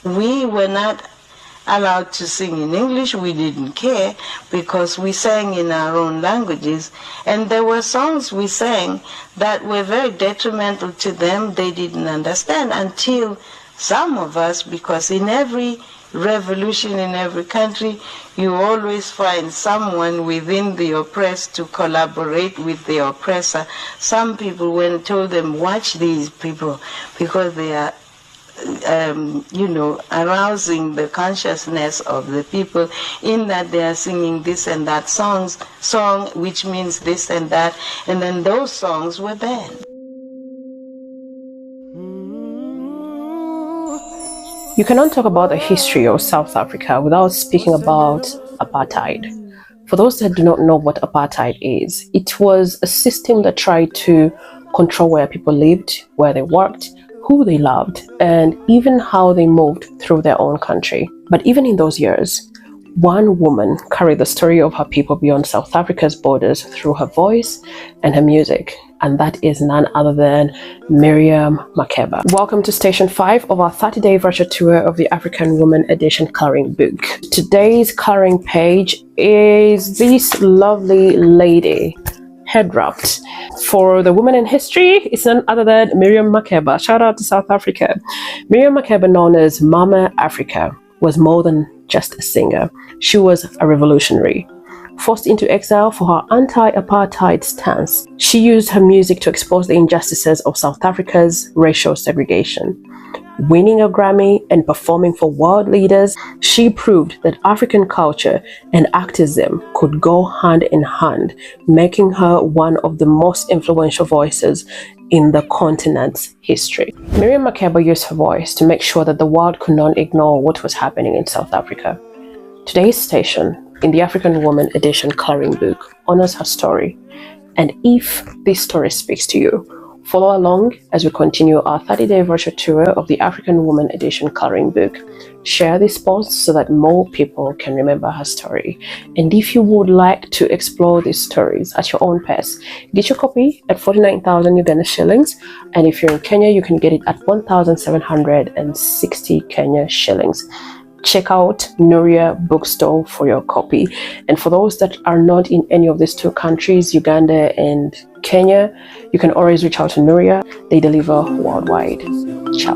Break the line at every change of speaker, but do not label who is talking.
We were not allowed to sing in English. We didn't care because we sang in our own languages. And there were songs we sang that were very detrimental to them. They didn't understand until some of us, because in every revolution in every country, you always find someone within the oppressed to collaborate with the oppressor. Some people, when told them, watch these people because they are arousing the consciousness of the people in that they are singing this and that song which means this and that, and then those songs were banned.
You cannot talk about the history of South Africa without speaking about apartheid. For those that do not know what apartheid is, it was a system that tried to control where people lived, where they worked, who they loved, and even how they moved through their own country. But even in those years, one woman carried the story of her people beyond South Africa's borders through her voice and her music, and that is none other than Miriam Makeba. Welcome to Station 5 of our 30-day virtual tour of the African Woman Edition coloring book. Today's coloring page is this lovely lady, head wrapped. For the woman in history, it's none other than Miriam Makeba. Shout out to South Africa. Miriam Makeba, known as Mama Africa, was more than just a singer. She was a revolutionary. Forced into exile for her anti-apartheid stance, she used her music to expose the injustices of South Africa's racial segregation. Winning a Grammy and performing for world leaders, she proved that African culture and activism could go hand in hand, making her one of the most influential voices in the continent's history. Miriam Makeba used her voice to make sure that the world could not ignore what was happening in South Africa. Today's station, in the African Woman Edition coloring book, honors her story. And if this story speaks to you, follow along as we continue our 30-day virtual tour of the African Woman Edition coloring book. Share this post so that more people can remember her story. And if you would like to explore these stories at your own pace, get your copy at 49,000 Uganda shillings. And if you're in Kenya, you can get it at 1,760 Kenya shillings. Check out Nuria Bookstore for your copy. And for those that are not in any of these two countries, Uganda and Kenya, you can always reach out to Nuria. They deliver worldwide. Ciao.